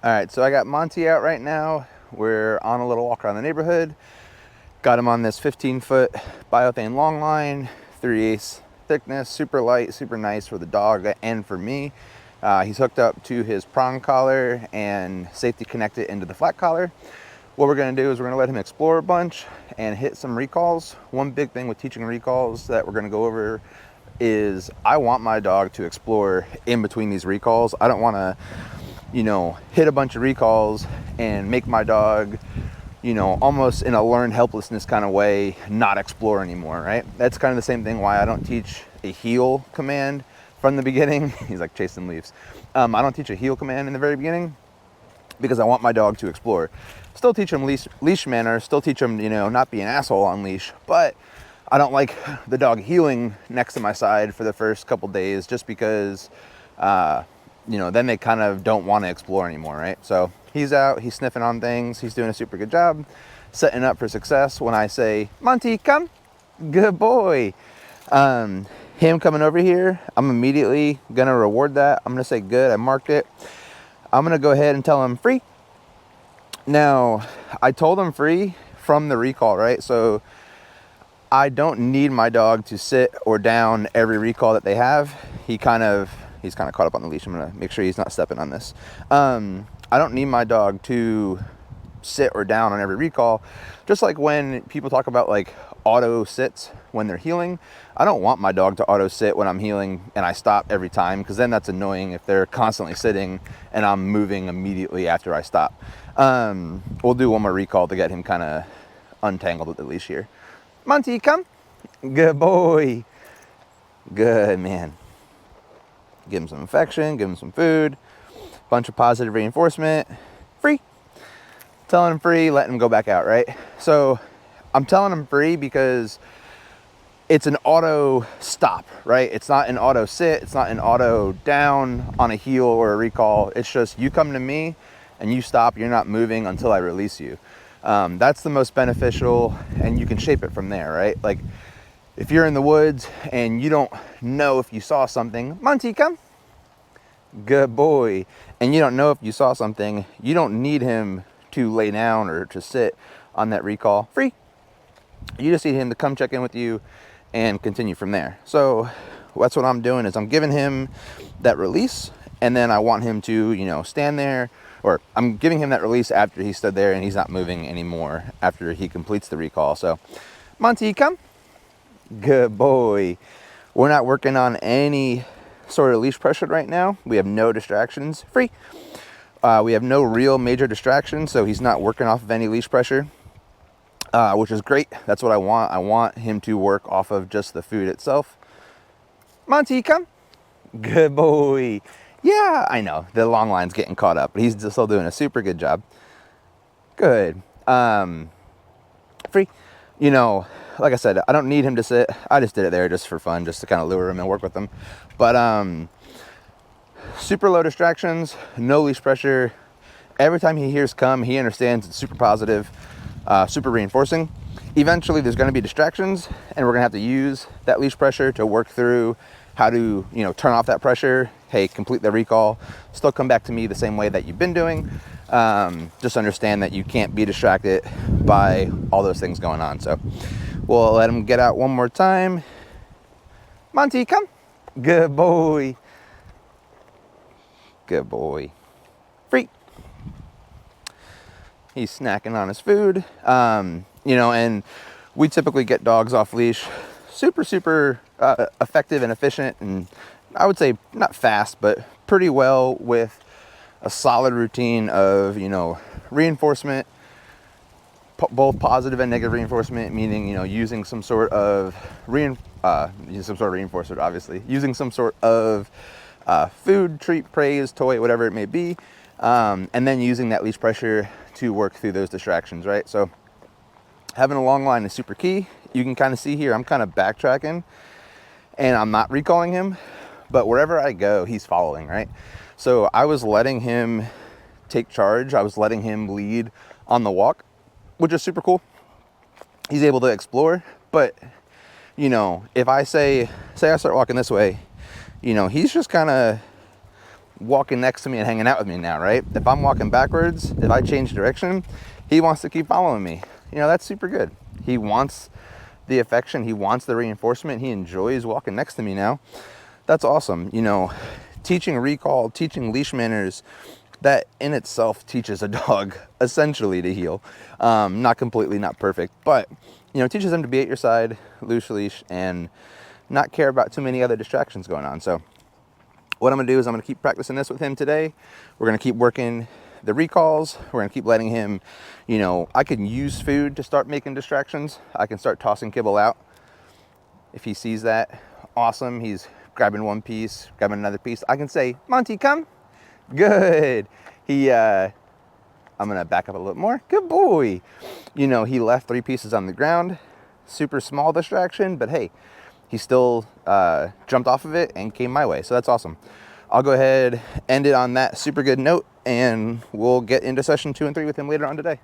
All right, so I got Monty out right now. We're on a little walk around the neighborhood. Got him on this 15-foot biothane long line, 3/8 thickness, super light, super nice for the dog and for me. He's hooked up to his prong collar and safety connected into the flat collar. What we're gonna do is we're gonna let him explore a bunch and hit some recalls. One big thing with teaching recalls that we're gonna go over is I want my dog to explore in between these recalls. I don't wanna, hit a bunch of recalls and make my dog, almost in a learned helplessness kind of way, not explore anymore, right? That's kind of the same thing why I don't teach a heel command from the beginning. He's like chasing leaves. I don't teach a heel command in the very beginning because I want my dog to explore. Still teach him leash manners, still teach him, not be an asshole on leash, but I don't like the dog heeling next to my side for the first couple days just because, then they kind of don't want to explore anymore, right? So he's out, he's sniffing on things, he's doing a super good job, setting up for success. When I say, Monty, come, good boy. Him coming over here, I'm immediately gonna reward that. I'm gonna say good, I marked it. I'm gonna go ahead and tell him free. Now, I told him free from the recall, right? So I don't need my dog to sit or down every recall that they have. He's kind of caught up on the leash. I'm gonna make sure he's not stepping on this. I don't need my dog to sit or down on every recall. Just like when people talk about like auto sits when they're healing, I don't want my dog to auto sit when I'm healing and I stop every time, because then that's annoying if they're constantly sitting and I'm moving immediately after I stop. We'll do one more recall to get him kind of untangled with the leash here. Monty, come. Good boy. Good man. Give him some affection, give him some food, bunch of positive reinforcement. Free. Telling him free, letting him go back out, right? So I'm telling him free because it's an auto stop, right? It's not an auto sit, it's not an auto down on a heel or a recall. It's just you come to me and you stop, you're not moving until I release you. That's the most beneficial, and you can shape it from there, right? Like if you're in the woods and you don't know if you saw something, Monty, come. Good boy. And you don't know if you saw something, you don't need him to lay down or to sit on that recall. Free. You just need him to come check in with you and continue from there. So that's what I'm doing, is I'm giving him that release, and then I want him to, stand there, or I'm giving him that release after he stood there and he's not moving anymore after he completes the recall. So Monty, come. Good boy. We're not working on any sort of leash pressure right now. We have no distractions. Free. We have no real major distractions, so he's not working off of any leash pressure, which is great. That's what I want. I want him to work off of just the food itself. Monty, come. Good boy. Yeah, I know. The long line's getting caught up, but he's still doing a super good job. Good. Free. Like I said, I don't need him to sit. I just did it there just for fun, just to kind of lure him and work with him. But super low distractions, no leash pressure. Every time he hears come, he understands it's super positive, super reinforcing. Eventually there's going to be distractions, and we're going to have to use that leash pressure to work through how to, turn off that pressure. Hey, complete the recall, still come back to me the same way that you've been doing. Just understand that you can't be distracted by all those things going on. So we'll let him get out one more time. Monty, come. Good boy. Good boy. Free. He's snacking on his food. And we typically get dogs off leash super effective and efficient, and I would say not fast, but pretty well, with a solid routine of, reinforcement, both positive and negative reinforcement, meaning, using some sort of reinforcer, obviously, using some sort of food, treat, praise, toy, whatever it may be, and then using that leash pressure to work through those distractions, right? So having a long line is super key. You can kind of see here, I'm kind of backtracking and I'm not recalling him, but wherever I go, he's following, right? So I was letting him take charge. I was letting him lead on the walk, which is super cool. He's able to explore, but if I say I start walking this way, he's just kind of walking next to me and hanging out with me now, right? If I'm walking backwards, if I change direction, he wants to keep following me. You know, that's super good. He wants the affection, he wants the reinforcement, he enjoys walking next to me now. That's awesome. You know, teaching recall, teaching leash manners, that in itself teaches a dog essentially to heel. Not completely, not perfect, but you know, teaches them to be at your side, loose leash, and not care about too many other distractions going on. So what I'm gonna do is I'm gonna keep practicing this with him today. We're gonna keep working the recalls. We're gonna keep letting him, you know, I can use food to start making distractions. I can start tossing kibble out. If he sees that, awesome. He's grabbing one piece, grabbing another piece. I can say, Monty, come. Good. I'm gonna back up a little more. Good boy. You know, he left 3 pieces on the ground. Super small distraction, but hey, he still jumped off of it and came my way. So that's awesome. I'll go ahead, end it on that super good note, and we'll get into session 2 and 3 with him later on today.